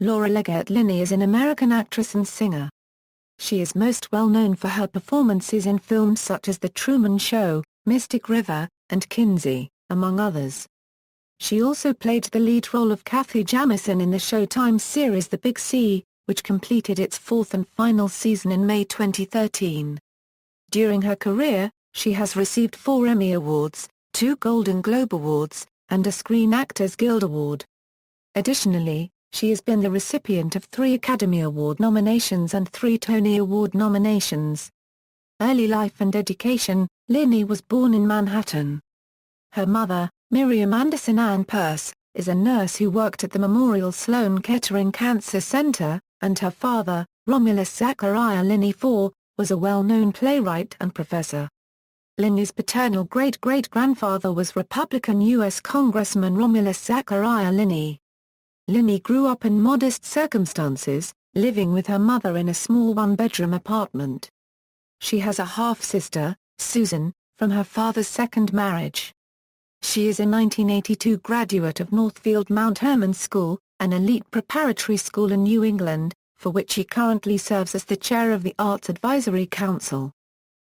Laura Leggett Linney is an American actress and singer. She is most well known for her performances in films such as The Truman Show, Mystic River, and Kinsey, among others. She also played the lead role of Cathy Jamison in the Showtime series The Big C, which completed its fourth and final season in May 2013. During her career, she has received 4 Emmy Awards, 2 Golden Globe Awards, and a Screen Actors Guild Award. Additionally, she has been the recipient of 3 Academy Award nominations and 3 Tony Award nominations. Early life and education: Linney was born in Manhattan. Her mother, Miriam Anderson Ann Peirce, is a nurse who worked at the Memorial Sloan Kettering Cancer Center, and her father, Romulus Zachariah Linney IV, was a well-known playwright and professor. Linney's paternal great-great-grandfather was Republican U.S. Congressman Romulus Zachariah Linney. Linney grew up in modest circumstances, living with her mother in a small one-bedroom apartment. She has a half-sister, Susan, from her father's second marriage. She is a 1982 graduate of Northfield Mount Hermon School, an elite preparatory school in New England, for which she currently serves as the chair of the Arts Advisory Council.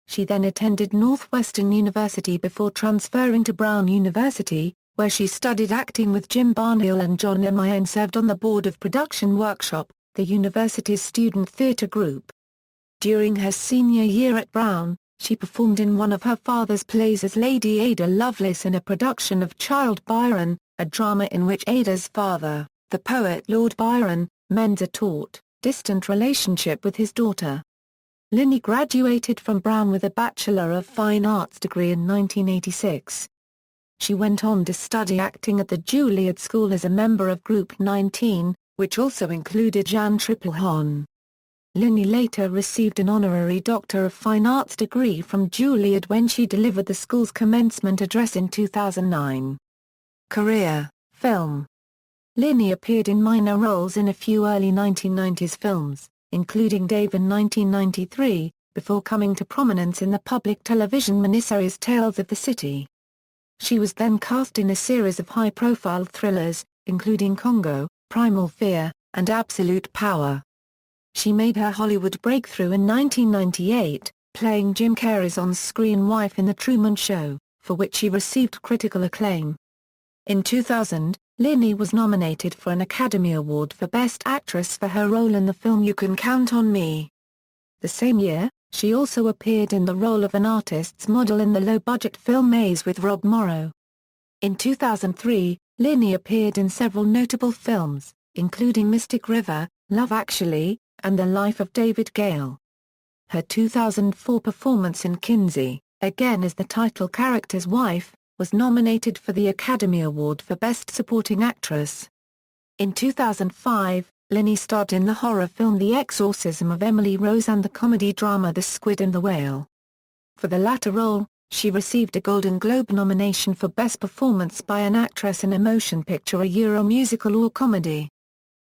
She then attended Northwestern University before transferring to Brown University, where she studied acting with Jim Barnhill and John Emy and served on the board of Production Workshop, the university's student theater group. During her senior year at Brown, she performed in one of her father's plays as Lady Ada Lovelace in a production of Childe Byron, a drama in which Ada's father, the poet Lord Byron, mends a taut, distant relationship with his daughter. Linney graduated from Brown with a Bachelor of Fine Arts degree in 1986. She went on to study acting at the Juilliard School as a member of Group 19, which also included Jeanne Tripplehorn. Linney later received an honorary Doctor of Fine Arts degree from Juilliard when she delivered the school's commencement address in 2009. Career: film. Linney appeared in minor roles in a few early 1990s films, including Dave in 1993, before coming to prominence in the public television miniseries Tales of the City. She was then cast in a series of high-profile thrillers, including Congo, Primal Fear, and Absolute Power. She made her Hollywood breakthrough in 1998, playing Jim Carrey's on-screen wife in The Truman Show, for which she received critical acclaim. In 2000, Linney was nominated for an Academy Award for Best Actress for her role in the film You Can Count on Me. The same year, she also appeared in the role of an artist's model in the low-budget film Maze with Rob Morrow. In 2003, Linney appeared in several notable films, including Mystic River, Love Actually, and The Life of David Gale. Her 2004 performance in Kinsey, again as the title character's wife, was nominated for the Academy Award for Best Supporting Actress. In 2005, Linney starred in the horror film The Exorcism of Emily Rose and the comedy drama The Squid and the Whale. For the latter role, she received a Golden Globe nomination for Best Performance by an Actress in a Motion Picture, a Euro Musical or Comedy.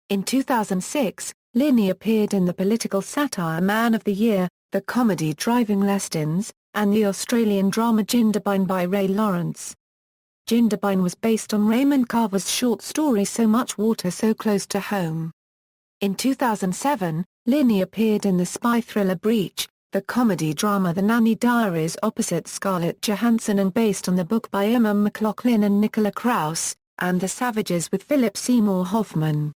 In 2006, Linney appeared in the political satire Man of the Year, the comedy Driving Lessons, and the Australian drama Jindabyne by Ray Lawrence. Jindabyne was based on Raymond Carver's short story So Much Water So Close to Home. In 2007, Linney appeared in the spy thriller Breach, the comedy drama The Nanny Diaries opposite Scarlett Johansson and based on the book by Emma McLaughlin and Nicola Krauss, and The Savages with Philip Seymour Hoffman.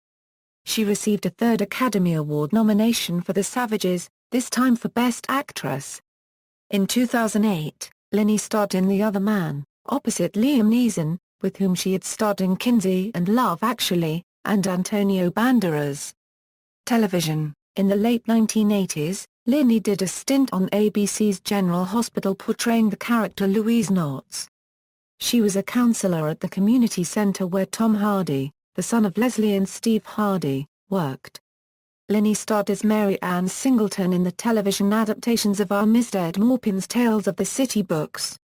She received a 3rd Academy Award nomination for The Savages, this time for Best Actress. In 2008, Linney starred in The Other Man, opposite Liam Neeson, with whom she had starred in Kinsey and Love Actually, and Antonio Banderas. Television. In the late 1980s, Linney did a stint on ABC's General Hospital portraying the character Louise Knotts. She was a counselor at the community center where Tom Hardy, the son of Leslie and Steve Hardy, worked. Linney starred as Mary Ann Singleton in the television adaptations of Armistead Maupin's Tales of the City books.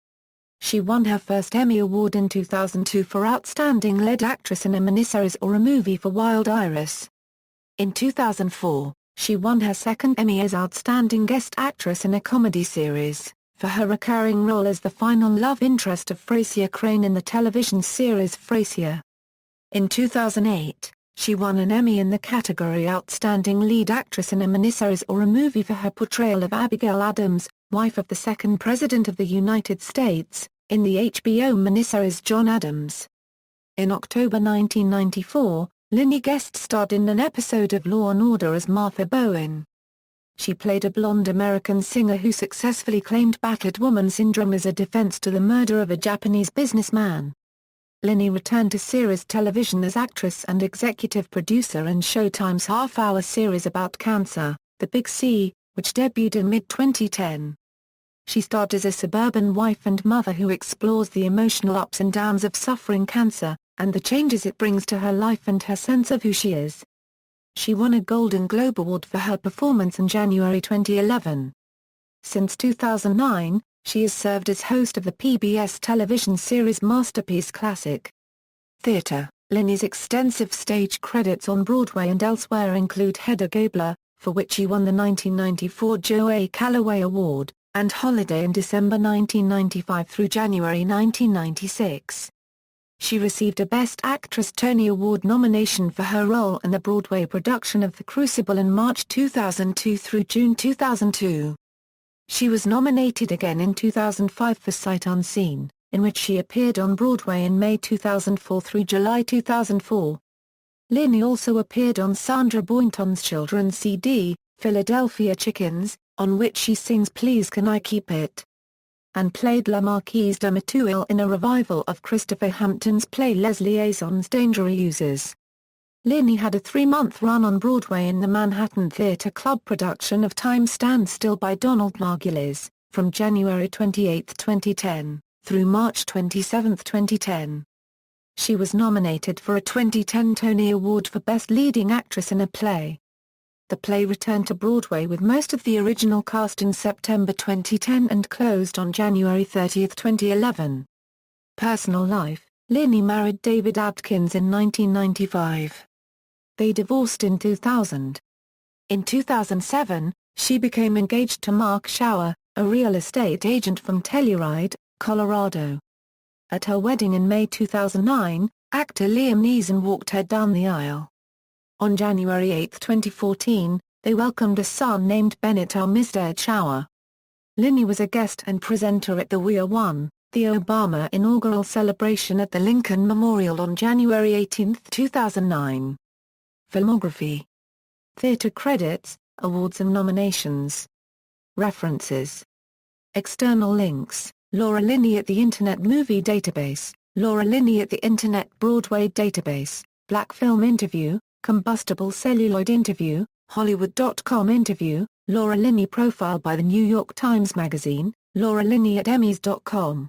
She won her first Emmy Award in 2002 for Outstanding Lead Actress in a Miniseries or a Movie for Wild Iris. In 2004, she won her second Emmy as Outstanding Guest Actress in a Comedy Series, for her recurring role as the final love interest of Frasier Crane in the television series Frasier. In 2008, She won an Emmy in the category Outstanding Lead Actress in a Miniseries or a Movie for her portrayal of Abigail Adams, wife of the second President of the United States, in the HBO miniseries John Adams. In October 1994, Linney guest-starred in an episode of Law & Order as Martha Bowen. She played a blonde American singer who successfully claimed battered woman syndrome as a defense to the murder of a Japanese businessman. Linney returned to series television as actress and executive producer in Showtime's half-hour series about cancer, The Big C, which debuted in mid-2010. She starred as a suburban wife and mother who explores the emotional ups and downs of suffering cancer, and the changes it brings to her life and her sense of who she is. She won a Golden Globe Award for her performance in January 2011. Since 2009, she has served as host of the PBS television series Masterpiece Classic. Theatre. Linney's extensive stage credits on Broadway and elsewhere include Hedda Gabler, for which she won the 1994 Joe A. Calloway Award, and Holiday in December 1995 through January 1996. She received a Best Actress Tony Award nomination for her role in the Broadway production of The Crucible in March 2002 through June 2002. She was nominated again in 2005 for Sight Unseen, in which she appeared on Broadway in May 2004 through July 2004. Linney also appeared on Sandra Boynton's children's CD, Philadelphia Chickens, on which she sings Please Can I Keep It? And played La Marquise de Matuille in a revival of Christopher Hampton's play Les Liaisons Dangereuses. Linney had a 3-month run on Broadway in the Manhattan Theatre Club production of Time Stands Still by Donald Margulies, from January 28, 2010, through March 27, 2010. She was nominated for a 2010 Tony Award for Best Leading Actress in a Play. The play returned to Broadway with most of the original cast in September 2010 and closed on January 30, 2011. Personal life. Linney married David Adkins in 1995. They divorced in 2000. In 2007, she became engaged to Mark Schauer, a real estate agent from Telluride, Colorado. At her wedding in May 2009, actor Liam Neeson walked her down the aisle. On January 8, 2014, they welcomed a son named Bennett Armistead Schauer. Linney was a guest and presenter at the We Are One, the Obama inaugural celebration at the Lincoln Memorial on January 18, 2009. Filmography. Theatre credits, awards and nominations. References. External links: Laura Linney at the Internet Movie Database, Laura Linney at the Internet Broadway Database, Black Film Interview, Combustible Celluloid Interview, Hollywood.com Interview, Laura Linney Profile by the New York Times Magazine, Laura Linney at Emmys.com.